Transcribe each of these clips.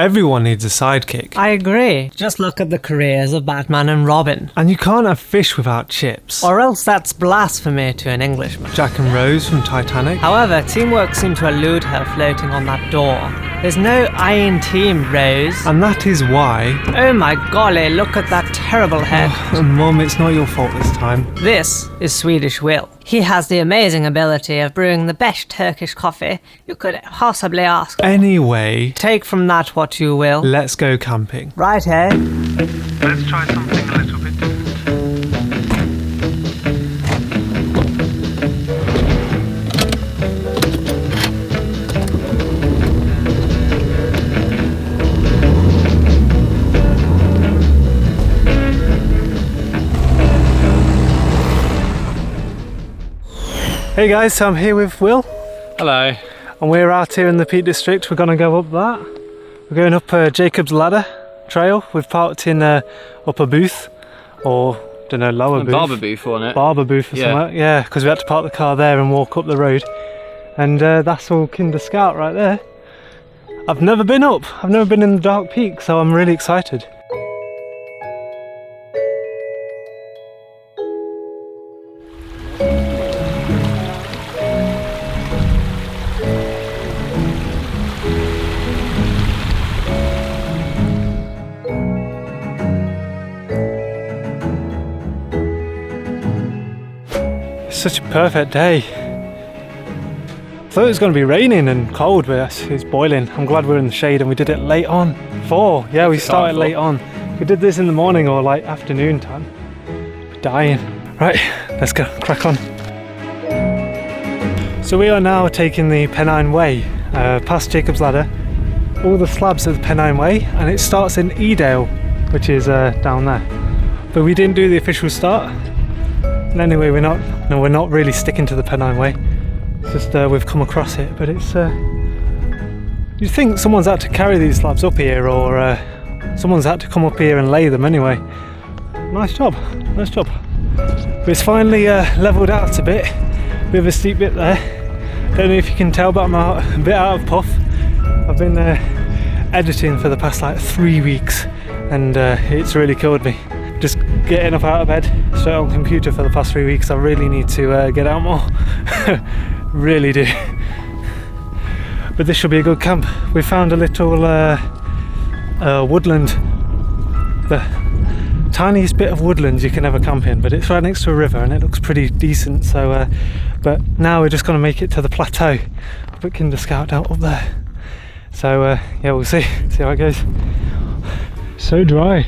Everyone needs a sidekick. I agree. Just look at the careers of Batman and Robin. And you can't have fish without chips. Or else that's blasphemy to an Englishman. Jack and Rose from Titanic. However, teamwork seemed to elude her floating on that door. There's no I in team, Rose. And that is why... Oh my golly, look at that terrible head. Oh, Mum, it's not your fault this time. This is Swedish Will. He has the amazing ability of brewing the best Turkish coffee you could possibly ask for. Anyway... Take from that what you will. Let's go camping. Right, eh? Let's try something a little bit different. Hey guys, so I'm here with Will. Hello. And we're out here in the Peak District. We're going to go up that. We're going up Jacob's Ladder trail. We've parked in Upper Booth, or don't know, Lower Booth. Barber Booth, wasn't it? Barber Booth or something. Yeah, because we had to park the car there and walk up the road. And that's all Kinder Scout right there. I've never been up. I've never been in the Dark Peak, so I'm really excited. Such a perfect day. I thought it was going to be raining and cold, but it's boiling. I'm glad we're in the shade and we did it late on. 4, yeah, we started late on. We did this in the morning or like afternoon time. We're dying. Right, let's go, crack on. So we are now taking the Pennine Way, past Jacob's Ladder, all the slabs of the Pennine Way, and it starts in Edale, which is down there. But we didn't do the official start. And anyway, we're not really sticking to the Pennine Way. It's just we've come across it, but it's. You'd think someone's had to carry these slabs up here, or someone's had to come up here and lay them anyway. Nice job, nice job. But it's finally levelled out a bit of a steep bit there. Don't know if you can tell, but I'm a bit out of puff. I've been editing for the past like 3 weeks, and it's really killed me. Just getting up out of bed, straight on computer for the past 3 weeks. I really need to get out more. Really do. But this should be a good camp. We found a little woodland. The tiniest bit of woodland you can ever camp in, but it's right next to a river and it looks pretty decent. So, but now we're just going to make it to the plateau. Put Kinder Scout out up there. So yeah, we'll see how it goes. So dry.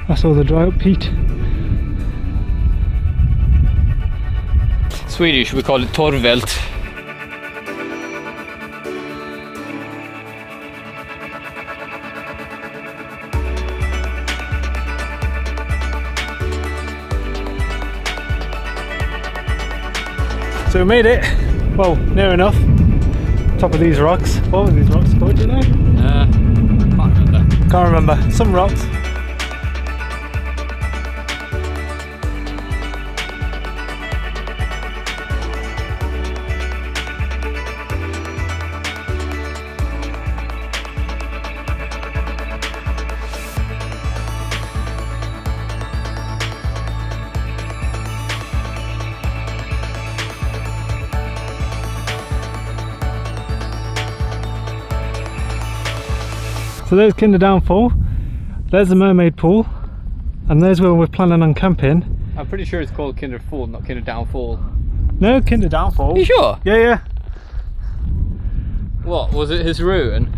That's all the dry up peat. Swedish, we call it torvelt. So we made it. Well, near enough. Top of these rocks. What were these rocks called, do you know? Can't remember. Can't remember. Some rocks. So there's Kinder Downfall, there's the mermaid pool, and there's where we're planning on camping. I'm pretty sure it's called Kinder Fall, not Kinder Downfall. No, Kinder Downfall. Are you sure? Yeah, yeah. What, was it his ruin?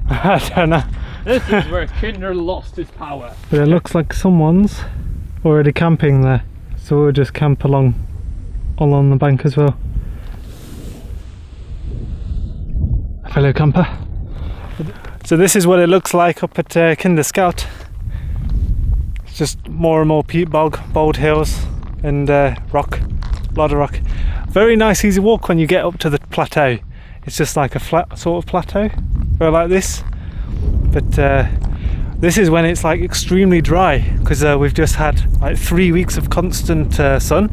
I don't know. This is where Kinder lost his power. But it looks like someone's already camping there. So we'll just camp along the bank as well. A fellow camper. So this is what it looks like up at Kinder Scout. It's just more and more peat bog, bold hills and rock, a lot of rock. Very nice easy walk when you get up to the plateau. It's just like a flat sort of plateau, or like this. But this is when it's like extremely dry, because we've just had like 3 weeks of constant sun.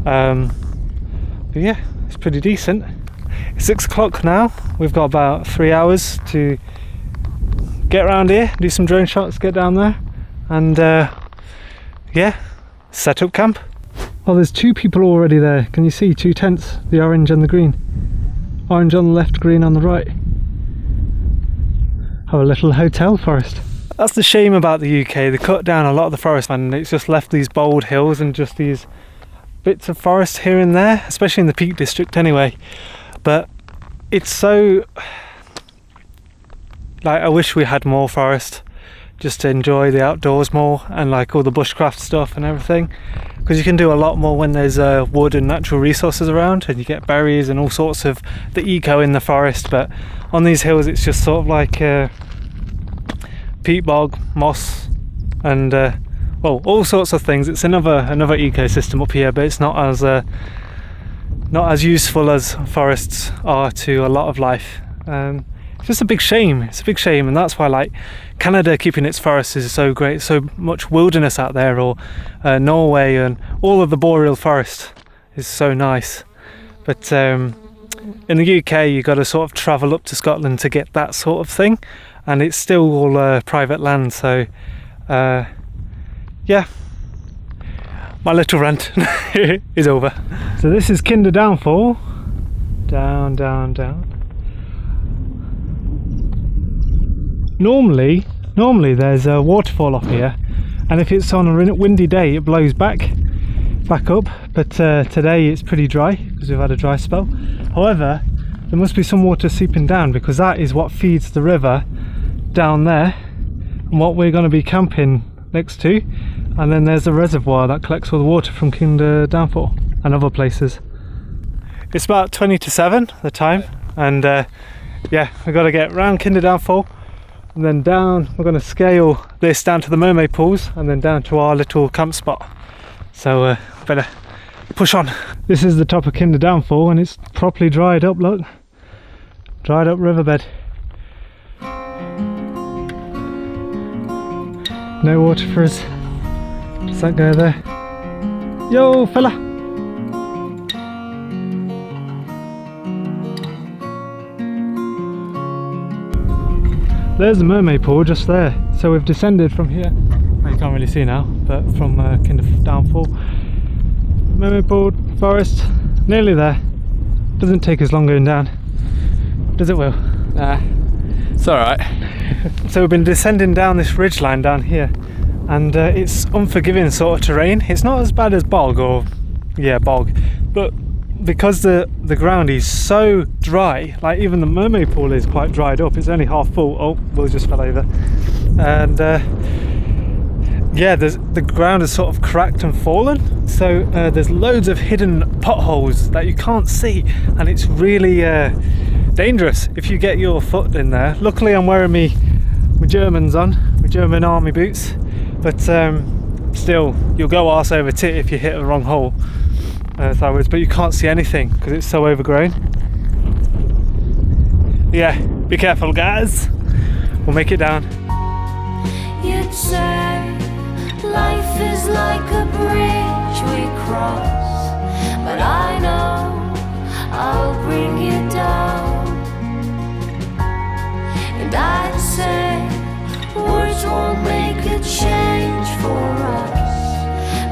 But yeah, it's pretty decent. It's 6 o'clock now. We've got about 3 hours to get around here, do some drone shots, get down there, and yeah, set up camp. Oh, there's 2 people already there. Can you see 2 tents? The orange and the green. Orange on the left, green on the right. Have a little hotel forest. That's the shame about the UK. They cut down a lot of the forest and it's just left these bold hills and just these bits of forest here and there, especially in the Peak District anyway. But it's so... like, I wish we had more forest just to enjoy the outdoors more and like all the bushcraft stuff and everything, because you can do a lot more when there's wood and natural resources around and you get berries and all sorts of the eco in the forest. But on these hills it's just sort of like peat bog, moss, and well, all sorts of things. It's another ecosystem up here, but it's not as useful as forests are to a lot of life. It's just a big shame. It's a big shame, and that's why like Canada keeping its forests is so great. So much wilderness out there, or Norway and all of the boreal forest is so nice. But in the UK you got to sort of travel up to Scotland to get that sort of thing, and it's still all private land. So yeah, my little rant is over. So this is Kinder Downfall. Down, down, down. Normally there's a waterfall up here, and if it's on a windy day it blows back up, but today it's pretty dry because we've had a dry spell. However, there must be some water seeping down, because that is what feeds the river down there and what we're going to be camping next to. And then there's a reservoir that collects all the water from Kinder Downfall and other places. It's about 20 to 7 the time, and yeah, we've got to get round Kinder Downfall and then down. We're going to scale this down to the mermaid pools and then down to our little camp spot. So better push on. This is the top of Kinder Downfall and it's properly dried up, look. Dried up riverbed. No water for us. Does that go there? Yo, fella! There's the mermaid pool just there. So we've descended from here. Well, you can't really see now, but from Kinder Downfall. Mermaid pool, forest, nearly there. Doesn't take us long going down. Does it, Will? Nah, it's alright. So we've been descending down this ridgeline down here, and it's unforgiving sort of terrain. It's not as bad as bog, or yeah, bog, but because the ground is so dry, like even the mermaid pool is quite dried up. It's only half full. Oh, Will just fell over. And yeah, the ground is sort of cracked and fallen, so there's loads of hidden potholes that you can't see, and it's really dangerous if you get your foot in there. Luckily I'm wearing my Germans on, my German army boots, but still you'll go arse over tit if you hit the wrong hole sideways, but you can't see anything because it's so overgrown. Yeah, be careful guys, we'll make it down. You'd say life is like a bridge we cross, but I know I'll bring you down. And I'd say words won't make a change for us,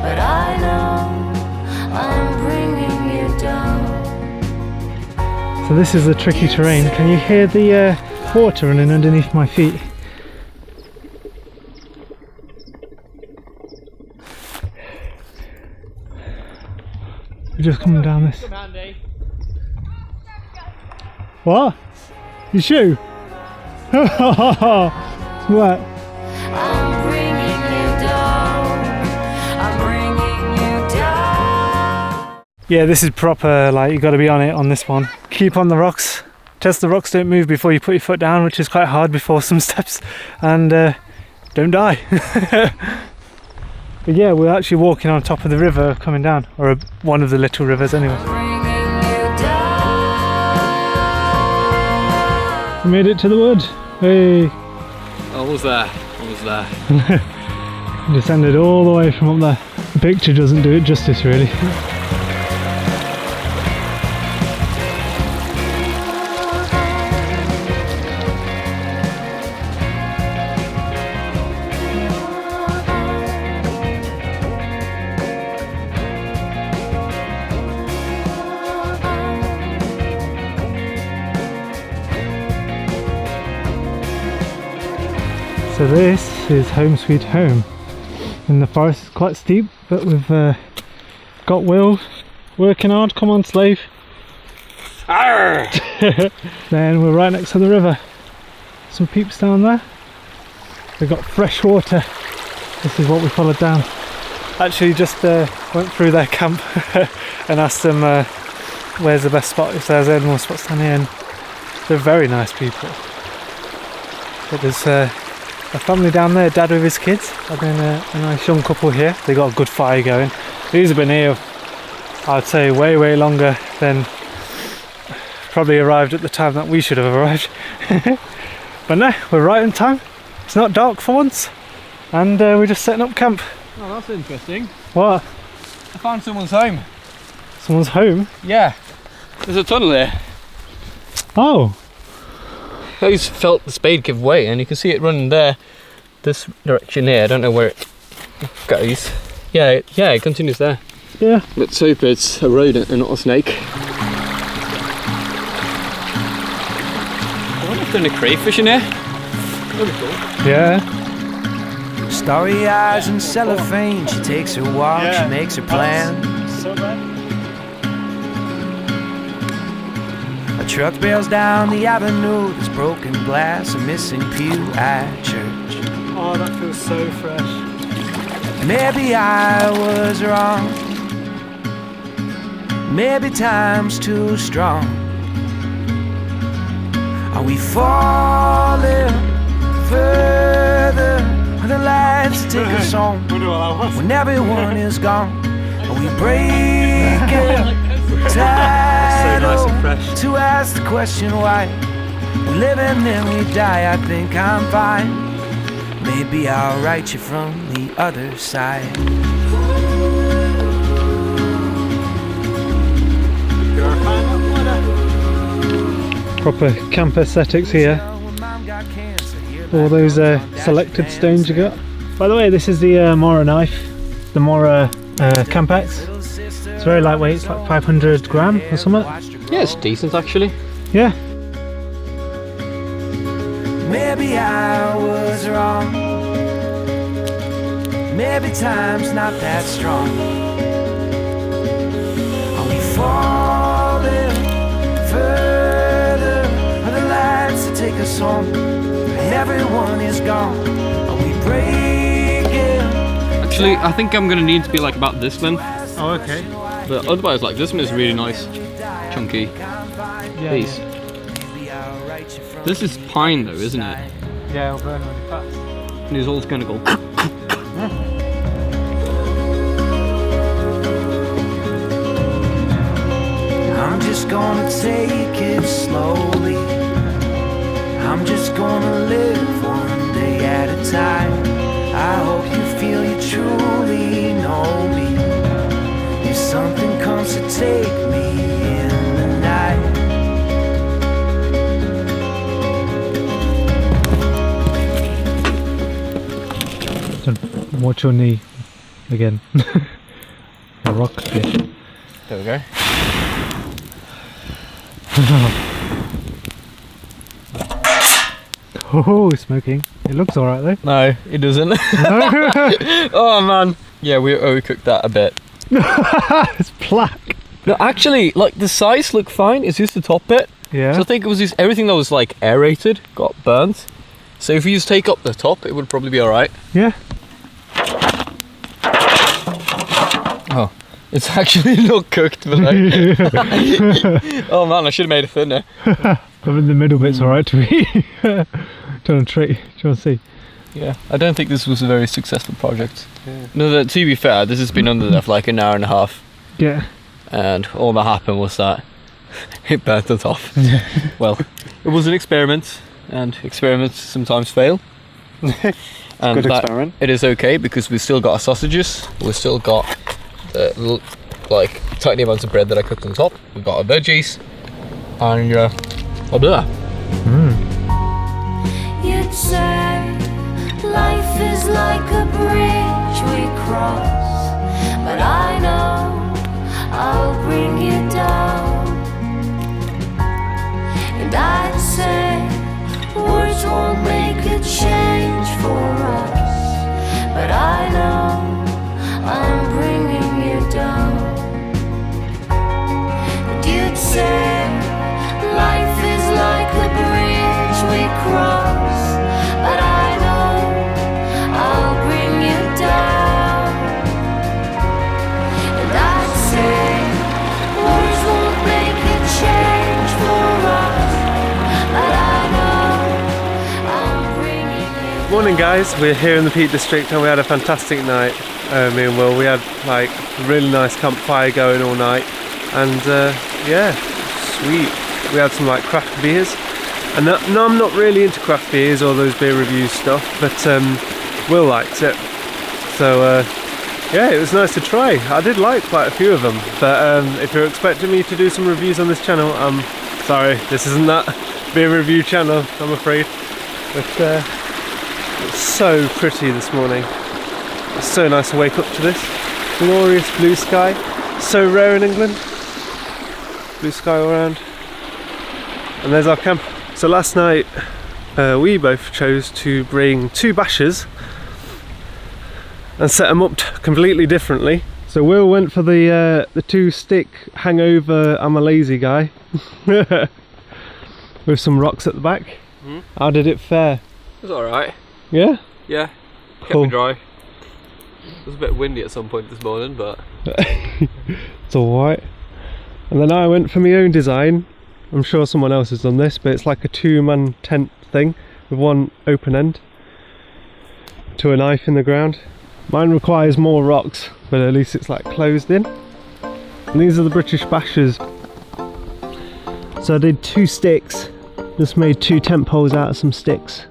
but I know I'm bringing you down. So this is the tricky terrain. Can you hear the water running underneath my feet? We're just coming down this. What? Your shoe? What? I'm bringing you down. I'm bringing you down. Yeah, this is proper, like you got to be on it on this one. Keep on the rocks. Test the rocks don't move before you put your foot down, which is quite hard before some steps, and don't die. But yeah, we're actually walking on top of the river coming down, or one of the little rivers anyway. We made it to the wood. Hey! Almost there, almost there. Descended all the way from up there. The picture doesn't do it justice really. So this is home sweet home. And the forest is quite steep, but we've got Will working hard. Come on, slave. Then we're right next to the river. Some peeps down there. We've got fresh water. This is what we followed down. Actually just went through their camp and asked them where's the best spot, if there's any more spots down here, and they're very nice people. But there's a family down there, dad with his kids, and then a nice young couple here. They got a good fire going. These have been here, I'd say, way longer than probably arrived at the time that we should have arrived. But no, we're right in time. It's not dark for once, and we're just setting up camp. Oh, that's interesting. What? I found someone's home. Someone's home? Yeah. There's a tunnel there. Oh. I just felt the spade give way, and you can see it running there, this direction here. I don't know where it goes. Yeah, it continues there. Yeah. Let's hope it's a rodent and not a snake. I wonder if there's any crayfish in here. That'd be cool. Yeah. Starry eyes and cellophane. She takes her walk, she makes her plans. So bad. A truck bails down the avenue. There's broken glass, a missing pew at church. Oh, that feels so fresh. Maybe I was wrong. Maybe time's too strong. Are we falling further? Are the lights take us home when everyone is gone? Are we breaking title to ask the question why? We live and then we die. I think I'm fine. Maybe I'll write you from the other side. Proper camp aesthetics here. All those selected stones you got. By the way, this is the Mora knife, the Mora camp axe. It's very lightweight, it's like 500 gram or something. Yeah, it's decent actually. Yeah. Maybe I was wrong. Maybe time's not that strong. Are we falling further? Are the lights that take us home? Everyone is gone. Are we breaking? Actually, I think I'm gonna need to be like about this length. Oh, okay. But otherwise, like this one is really nice, chunky. Yeah. Piece. This is pine though, isn't it? Yeah, it'll burn really fast. And it's all gonna go. I'm just gonna take it slowly. I'm just gonna live one day at a time. I hope you feel you truly know me. If something comes to take me in the night. Watch your knee again. A rock bit. There we go. Oh, smoking. It looks alright though. No, it doesn't. Oh man. Yeah, we overcooked that a bit. It's black. No, actually, like the sides look fine. It's just the top bit. Yeah. So I think it was just everything that was like aerated got burnt. So if you just take up the top, it would probably be alright. Yeah. Oh, it's actually not cooked, but like... Oh man, I should have made it thinner. But in the middle bit's alright to eat. Do you want to see? Yeah, I don't think this was a very successful project. Yeah. No, to be fair, this has been under there for like an hour and a half. Yeah. And all that happened was that it burnt it off. Well, it was an experiment, and experiments sometimes fail. And good experiment. It is okay because we've still got our sausages, we've still got the like tiny amounts of bread that I cooked on top, we've got our veggies, and blah. You'd say life is like a bridge we cross, but I know I'll bring you down. And I'd say words won't make a change for Morning guys, we're here in the Peak District and we had a fantastic night, me and Will. We had like a really nice campfire going all night and yeah, sweet. We had some like craft beers and no, I'm not really into craft beers or those beer review stuff, but Will likes it. So yeah, it was nice to try. I did like quite a few of them, but if you're expecting me to do some reviews on this channel, I'm sorry, this isn't that beer review channel, I'm afraid. But it's so pretty this morning. It's so nice to wake up to this. Glorious blue sky. So rare in England. Blue sky all around. And there's our camp. So last night we both chose to bring 2 bashes and set them up completely differently. So Will went for the 2-stick hangover I'm a lazy guy with some rocks at the back. How did it fare? It was alright. Yeah? Yeah, kept Cool. me dry. It was a bit windy at some point this morning, but it's alright. And then I went for my own design. I'm sure someone else has done this, but it's like a 2-man tent thing with one open end to a knife in the ground. Mine requires more rocks, but at least it's like closed in. And these are the British bashers. So I did 2 sticks, just made 2 tent poles out of some sticks.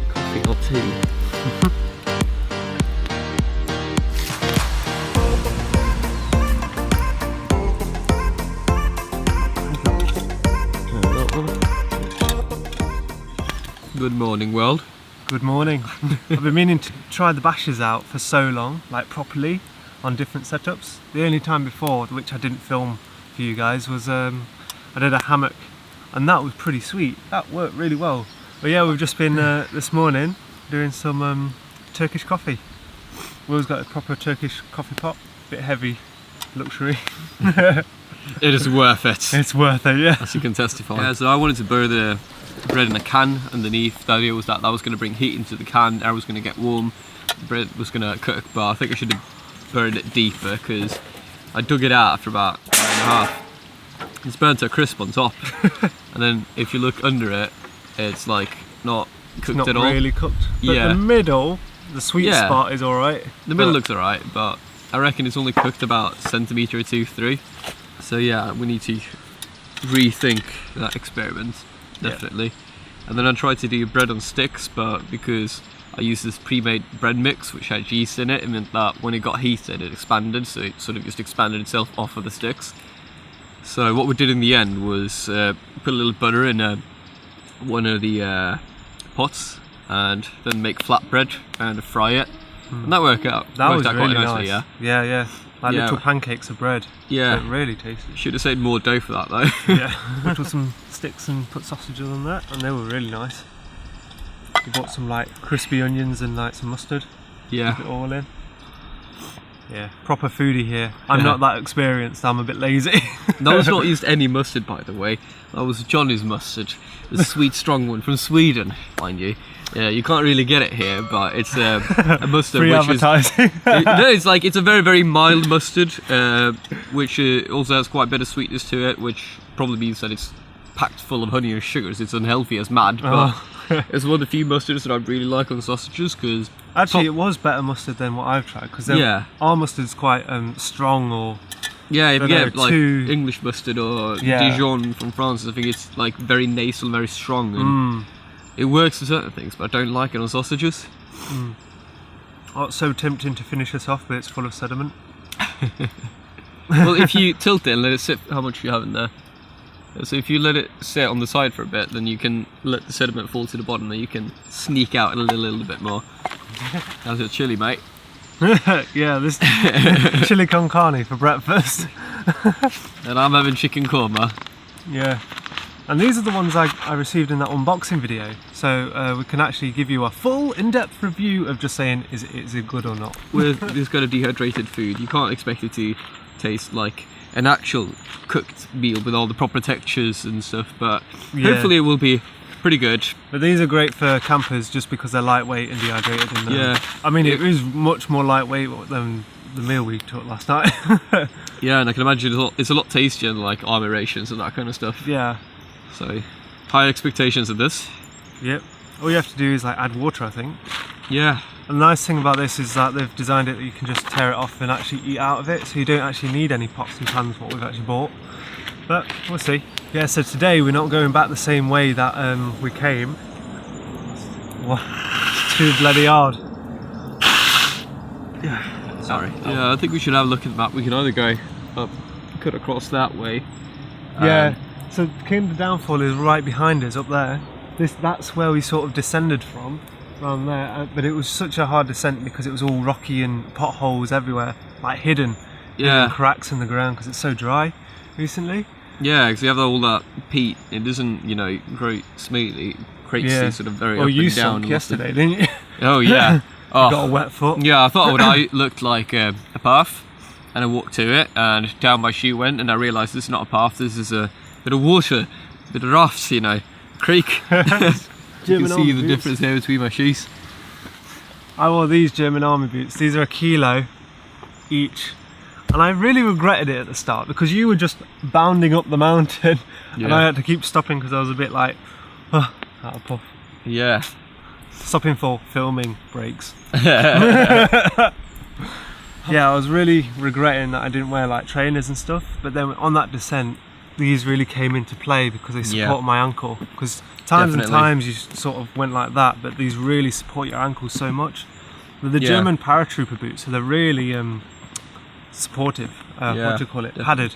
coffee or tea. Good morning, world. Good morning. I've been meaning to try the bashers out for so long, like properly, on different setups. The only time before, which I didn't film for you guys, was I did a hammock, and that was pretty sweet. That worked really well. But yeah, we've just been this morning doing some Turkish coffee. Will's got a proper Turkish coffee pot, bit heavy, luxury. It is worth it. It's worth it, yeah. As you can testify. Yeah, so I wanted to burn the bread in a can underneath. The idea was that was going to bring heat into the can, air was going to get warm, the bread was going to cook, but I think I should have burned it deeper because I dug it out after about an hour and a half. It's burnt to a crisp on top, and then if you look under it, it's like not cooked Not at all. really cooked. But Yeah. the middle, the sweet Yeah. spot is alright. The middle looks alright, but I reckon it's only cooked about a centimetre or 2, 3. So yeah, we need to rethink that experiment, definitely. And then I tried to do bread on sticks, but because I used this pre-made bread mix which had yeast in it, it meant that when it got heated it expanded, so it sort of just expanded itself off of the sticks. So what we did in the end was put a little butter in one of the pots and then make flatbread and fry it. And that worked out. That was worked out really quite nice. nicely, yeah. Yeah, yeah. Like Yeah. little pancakes of bread. Yeah. They're really tasty. Should have saved more dough for that though. Yeah. Which was some sticks and put sausages on that, and they were really nice. We bought some like crispy onions and like some mustard. Yeah. Put it all in. Yeah, proper foodie here. I'm not that experienced, I'm a bit lazy. That was not used any mustard, by the way. That was Johnny's mustard, the sweet, strong one from Sweden, mind you. Yeah, you can't really get it here, but it's a mustard Free which advertising. no, it's a very, very mild mustard, which also has quite a bit of sweetness to it, which probably means that it's packed full of honey and sugars. It's unhealthy as mad, but it's one of the few mustards that I really like on sausages because Actually, it was better mustard than what I've tried, because Yeah. our mustard's quite strong, or yeah, if you don't get know, like too- English mustard or Yeah. Dijon from France, I think it's like very nasal, very strong, and it works for certain things, but I don't like it on sausages. oh, it's so tempting to finish this off, but it's full of sediment. Well, if you tilt it and let it sit, how much you have in there? So if you let it sit on the side for a bit, then you can let the sediment fall to the bottom, and you can sneak out a little bit more. How's your chili, mate? Yeah, this chili con carne for breakfast. And I'm having chicken korma. Yeah, and these are the ones I received in that unboxing video, so we can actually give you a full in-depth review of just saying is it good or not. With this kind of dehydrated food, you can't expect it to taste like an actual cooked meal with all the proper textures and stuff, but Yeah. hopefully it will be pretty good. But these are great for campers just because they're lightweight and dehydrated. And, Yeah. I mean, it is much more lightweight than the meal we took last night. Yeah, and I can imagine it's a lot tastier than like army rations and that kind of stuff. Yeah. So, high expectations of this. Yep. All you have to do is like add water, I think. Yeah. And the nice thing about this is that they've designed it that you can just tear it off and actually eat out of it, so you don't actually need any pots and pans what we've actually bought. But we'll see. Yeah, so today we're not going back the same way that we came. Wow, too bloody hard. Yeah. Sorry. Yeah, I think we should have a look at the map. We can either go up, cut across that way. Yeah. So Kingdom Downfall is right behind us up there. That's where we sort of descended from, around there. But it was such a hard descent because it was all rocky and potholes everywhere, like hidden. Yeah. Cracks in the ground because it's so dry recently. Yeah, because you have all that peat. It doesn't, grow smoothly. It creates these sort of very up you and down. sunk yesterday, didn't you? Oh yeah. Oh. Got a wet foot. Yeah, I thought I looked like a path, and I walked to it, and down my shoe went, and I realised this is not a path. This is a bit of water, a bit of rafts, creek. You can see the difference here between my shoes. I wore these German army boots. These are a kilo each. And I really regretted it at the start because you were just bounding up the mountain and I had to keep stopping because I was a bit like, out of puff. Yeah. Stopping for filming breaks. Yeah, I was really regretting that I didn't wear like trainers and stuff, but then on that descent these really came into play because they support my ankle, because times and times you sort of went like that, but these really support your ankle so much. The German paratrooper boots, so they're really supportive, what do you call it, padded,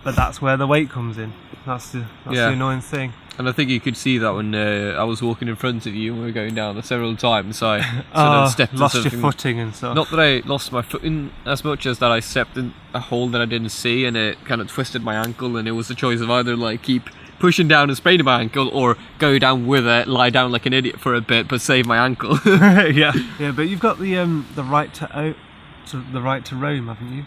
but that's where the weight comes in. That's the annoying thing. And I think you could see that when I was walking in front of you and we were going down there several times, so I sort of stepped lost in your footing and stuff. Not that I lost my footing as much as that I stepped in a hole that I didn't see and it kind of twisted my ankle, and it was a choice of either like keep pushing down and spraining my ankle or go down with it, lie down like an idiot for a bit but save my ankle. yeah, but you've got the right the right to roam, haven't you?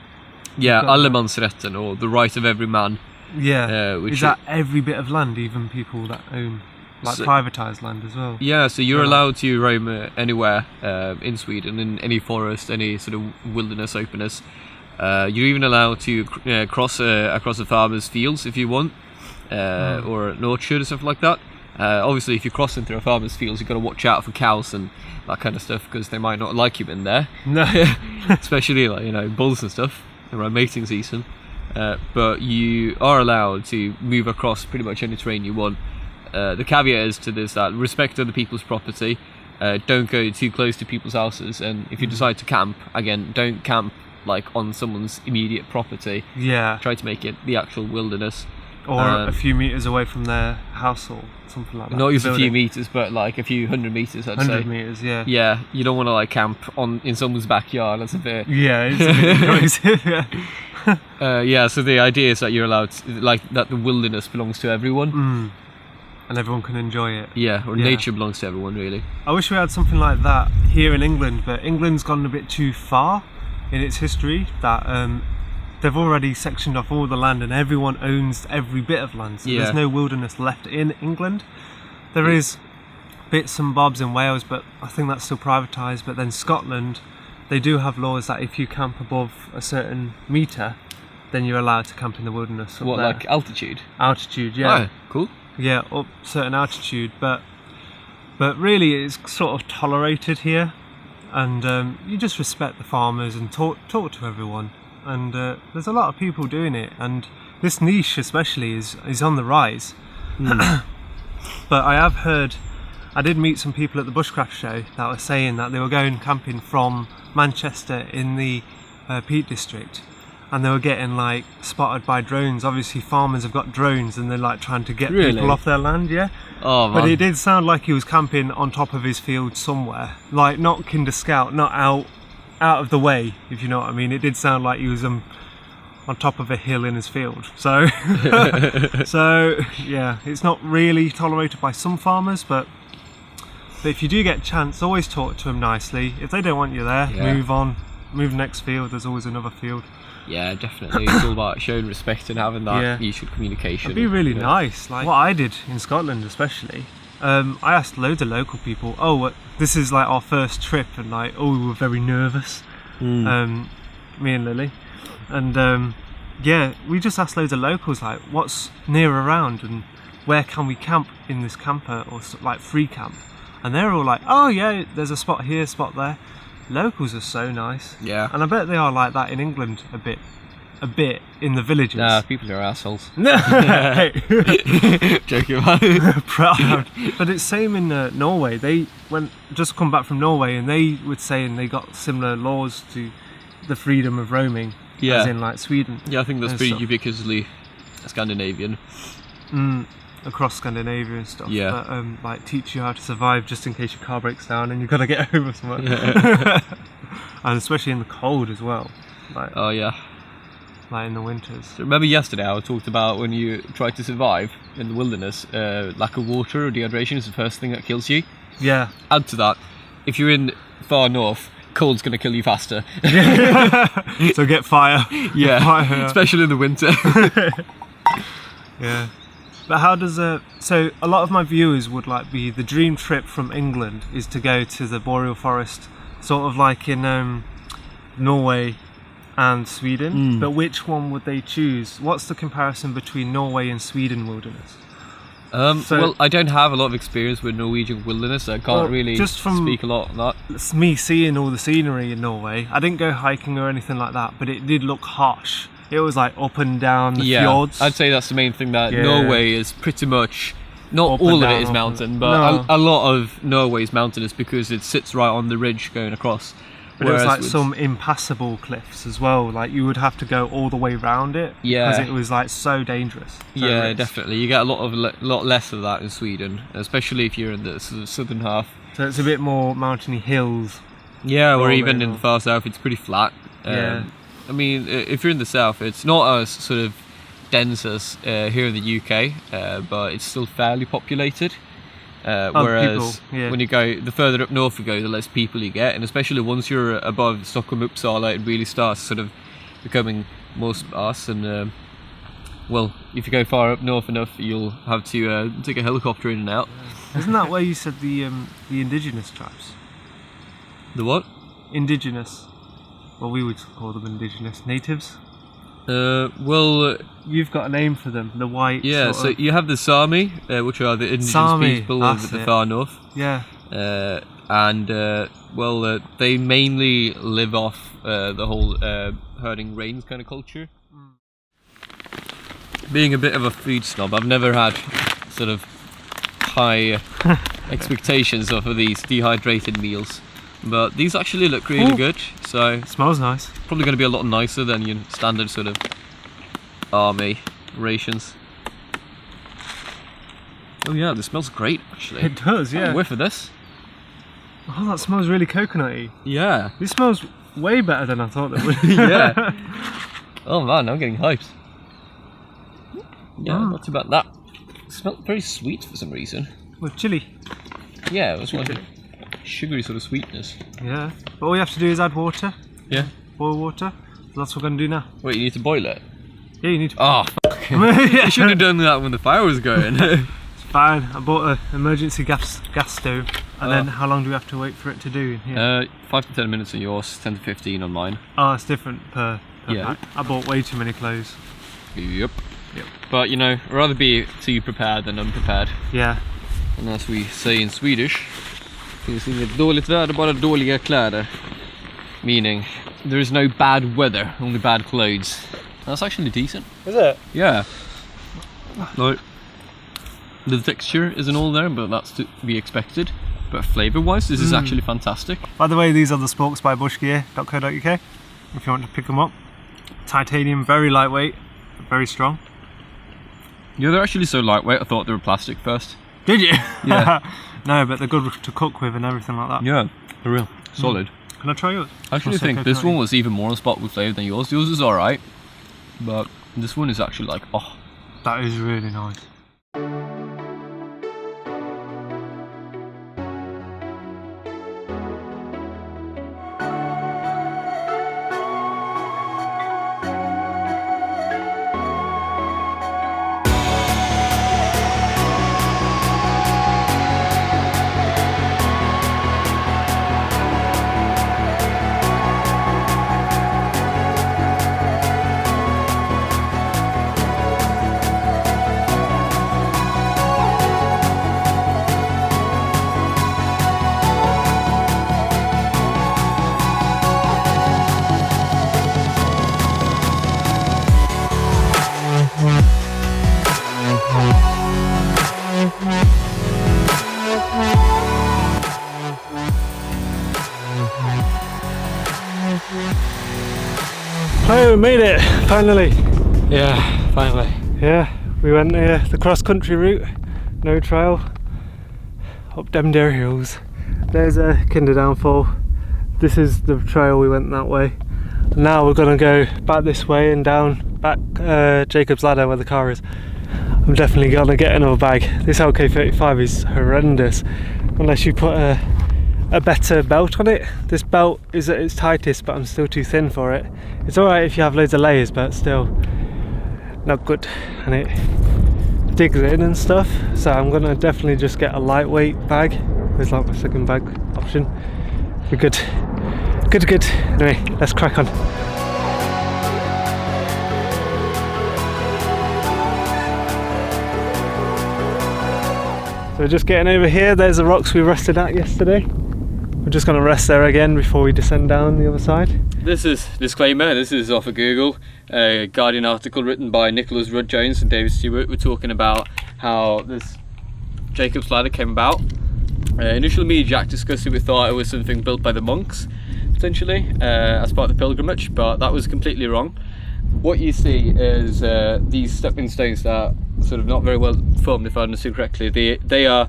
Yeah, allemansrätten, or the right of every man. Yeah, which is that every bit of land, even people that own like privatised land as well? Yeah, so you're allowed to roam anywhere in Sweden, in any forest, any sort of wilderness openness. You're even allowed to cross across a farmer's fields if you want, or an orchard or stuff like that. Obviously, if you're crossing through a farmer's fields, you've got to watch out for cows and that kind of stuff because they might not like you in there. No, especially like bulls and stuff around mating season. But you are allowed to move across pretty much any terrain you want. The caveat is to this that respect other people's property. Don't go too close to people's houses, and if you decide to camp, again, don't camp like on someone's immediate property. Yeah. Try to make it the actual wilderness. Or a few metres away from their house or something like that. Not just a few metres, but like a few 100 metres, I'd say. 100 metres, yeah. Yeah, you don't want to like camp in someone's backyard. That's a bit... Yeah, it's a bit aggressive, yeah, so the idea is that you're allowed to, that the wilderness belongs to everyone. And everyone can enjoy it. Yeah, or nature belongs to everyone, really. I wish we had something like that here in England, but England's gone a bit too far in its history that they've already sectioned off all the land and everyone owns every bit of land, so there's no wilderness left in England. There is bits and bobs in Wales, but I think that's still privatised. But then Scotland, they do have laws that if you camp above a certain metre, then you're allowed to camp in the wilderness. What, there. Like altitude? Altitude, yeah. Oh, cool. Yeah, up certain altitude, but really it's sort of tolerated here, and you just respect the farmers and talk to everyone. And there's a lot of people doing it, and this niche especially is on the rise. But I have heard, I did meet some people at the Bushcraft show that were saying that they were going camping from Manchester in the Peak District, and they were getting like spotted by drones. Obviously farmers have got drones and they're like trying to get people off their land, Oh, man. But it did sound like he was camping on top of his field somewhere, like not Kinder Scout, not out of the way, if you know what I mean. It did sound like he was on top of a hill in his field. So so yeah, it's not really tolerated by some farmers, but if you do get a chance, always talk to them nicely. If they don't want you there, move on, move next field. There's always another field. Yeah, definitely. It's all about showing respect and having that Yeah. mutual communication. It'd be really Yeah. nice. Like what I did in Scotland, especially. I asked loads of local people. This is like our first trip, and like, we were very nervous. Me and Lily, and we just asked loads of locals like, what's near around and where can we camp in this camper or like free camp, and they're all like, oh yeah, there's a spot here, spot there. Locals are so nice. Yeah. And I bet they are like that in England a bit in the villages. Nah, people are assholes. Hey. Joking about it. Proud. But it's same in Norway. They just come back from Norway, and they were saying they got similar laws to the freedom of roaming, Yeah. as in like Sweden. Yeah, I think that's and pretty stuff. ubiquitously Scandinavian. Across Scandinavia and stuff. Yeah. But like teach you how to survive just in case your car breaks down and you've got to get over somewhere. And especially in the cold as well. Like, Oh yeah. like in the winters. So remember yesterday I talked about when you try to survive in the wilderness, lack of water or dehydration is the first thing that kills you. Yeah. Add to that, if you're in far north, cold's gonna kill you faster. So get fire. Yeah, Fire. especially in the winter. Yeah. But how does so a lot of my viewers would like be the dream trip from England is to go to the boreal forest, sort of like in Norway and Sweden. But which one would they choose? What's the comparison between Norway and Sweden wilderness? So- Well, I don't have a lot of experience with Norwegian wilderness, so I can't Well, really just from- speak a lot on that. It's me seeing all the scenery in Norway. I didn't go hiking or anything like that, but it did look harsh. It was like up and down the fjords. I'd say that's the main thing, that Yeah. Norway is pretty much, not Up and all of down, it is up mountain, and- but No. a lot of Norway is mountainous because it sits right on the ridge going across. But it was like with- some impassable cliffs as well. Like you would have to go all the way round it. Yeah. Because it was like so dangerous. So Yeah, risky. definitely. You get a lot less of that in Sweden, especially if you're in the southern half. So it's a bit more mountainy hills. Yeah, or Rolling even in or- the far south, it's pretty flat. Yeah. I mean, if you're in the south, it's not as sort of dense as here in the UK, but it's still fairly populated. Whereas people, yeah. when you go, the further up north you go, the less people you get, and especially once you're above Stockholm, Uppsala, it really starts sort of becoming more sparse. And well, if you go far up north enough, you'll have to take a helicopter in and out. Isn't that where you said the indigenous tribes? The what? Indigenous. Well, we would call them indigenous. Natives. Well, You've got a name for them. The white. yeah. sort So of- you have the Sami, which are the indigenous Sami, people of that's the it. far north. Yeah. And they mainly live off the whole herding rains kind of culture. Being a bit of a food snob, I've never had sort of high expectations of these dehydrated meals, but these actually look really Ooh. good. So It smells nice. probably going to be a lot nicer than your standard sort of army rations. Oh yeah, this smells great actually. It does, Have a yeah. whiff of this. Oh, that smells really coconutty. Yeah. This smells way better than I thought it would. Yeah. Oh man, I'm getting hyped. Yeah, Mm. not too bad. That smelled very sweet for some reason. With chili. Yeah, it was like a sugary sort of sweetness. Yeah. But all you have to do is add water. Yeah. Boil water. So that's what we're going to do now. Wait, you need to boil it? Yeah, you need to. Oh, I should have done that when the fire was going. It's fine. I bought an emergency gas stove. And Oh. then how long do we have to wait for it to do in here? 5 to 10 minutes on yours, 10 to 15 on mine. Oh, it's different per Yeah. pack. I bought way too many clothes. Yep. But you know, I'd rather be too prepared than unprepared. Yeah. And as we say in Swedish, finns inget dåligt väder, bara dåliga kläder. Meaning, there is no bad weather, only bad clothes. That's actually decent. Is it? Yeah. Like, the texture isn't all there, but that's to be expected. But flavour-wise, this is actually fantastic. By the way, these are the spokes by bushgear.co.uk if you want to pick them up. Titanium, very lightweight, but very strong. Yeah, they're actually so lightweight, I thought they were plastic first. Did you? Yeah. No, but they're good to cook with and everything like that. Yeah, they're real. Solid. Can I try yours? I actually Also think this coconutty. one was even more on spot with flavour than yours. Yours is alright, but this one is actually like, oh. That is really nice. made it, finally. Yeah, finally. Yeah, we went the cross-country route, no trail, up them there hills. There's a Kinder Downfall. This is the trail, we went that way. Now we're gonna go back this way and down back Jacob's Ladder where the car is. I'm definitely gonna get another bag. This LK35 is horrendous unless you put a better belt on it. This belt is at its tightest, but I'm still too thin for it. It's alright if you have loads of layers, but still not good, and it digs in and stuff. So I'm gonna definitely just get a lightweight bag. There's like my second bag option. We're good. Good. Anyway, let's crack on. So we're just getting over here. There's the rocks we rested at yesterday. We're just going to rest there again before we descend down the other side. This is, disclaimer, this is off of Google, a Guardian article written by Nicholas Rudd-Jones and David Stewart. We're talking about how this Jacob's Ladder came about. Initially me and Jack discussed it, we thought it was something built by the monks, potentially, as part of the pilgrimage, but that was completely wrong. What you see is these stepping stones that are sort of not very well formed, if I understood correctly. They are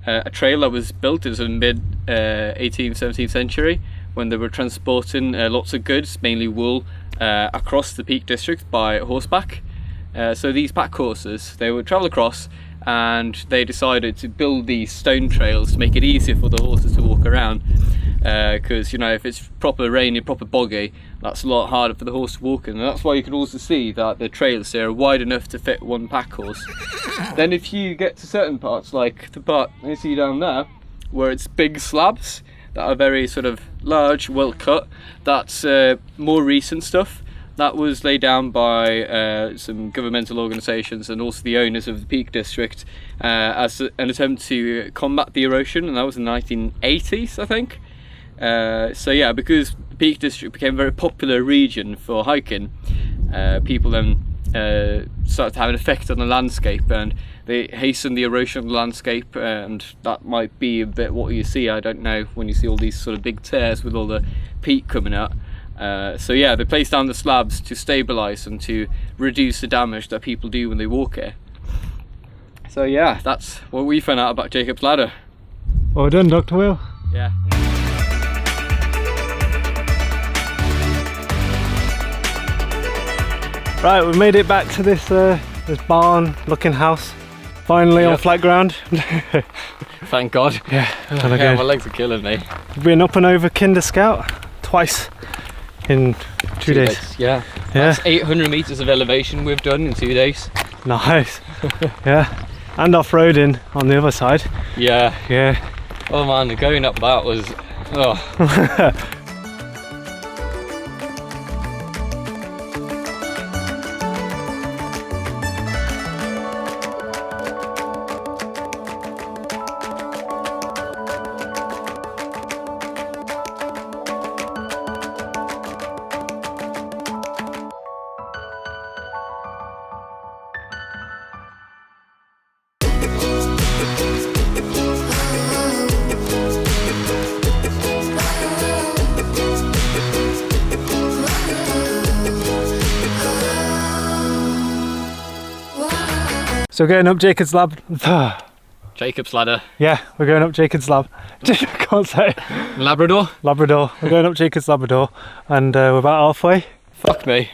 a trail that was built in the mid 18th, 17th century when they were transporting lots of goods, mainly wool, across the Peak District by horseback. So these pack horses, they would travel across, and they decided to build these stone trails to make it easier for the horses to walk around, because you know, if it's proper rainy, proper boggy, that's a lot harder for the horse to walk in, and that's why you can also see that the trails there are wide enough to fit one pack horse. Then if you get to certain parts, like the part you see down there where it's big slabs that are very sort of large, well cut, that's more recent stuff. That was laid down by some governmental organisations and also the owners of the Peak District as an attempt to combat the erosion, and that was in the 1980s, I think. So yeah, because the Peak District became a very popular region for hiking, people then started to have an effect on the landscape, and they hastened the erosion of the landscape, and that might be a bit what you see, I don't know, when you see all these sort of big tears with all the peat coming out. So yeah, they placed down the slabs to stabilise and to reduce the damage that people do when they walk here. So yeah, that's what we found out about Jacob's Ladder. Well done, Dr. Will. Yeah. Right, we made it back to this this barn-looking house. Finally on flat ground. Thank God. Yeah, yeah, my legs are killing me. We've been up and over Kinder Scout twice in 2 days. Yeah. That's 800 metres of elevation we've done in 2 days. Nice. Yeah. And off-roading on the other side. Yeah. Yeah. Oh man, going up that was... oh. So we're going up Jacob's Jacob's Ladder. Yeah, we're going up Jacob's I can't say it. Labrador? Labrador. We're going up Jacob's Labrador, and we're about halfway. Fuck me.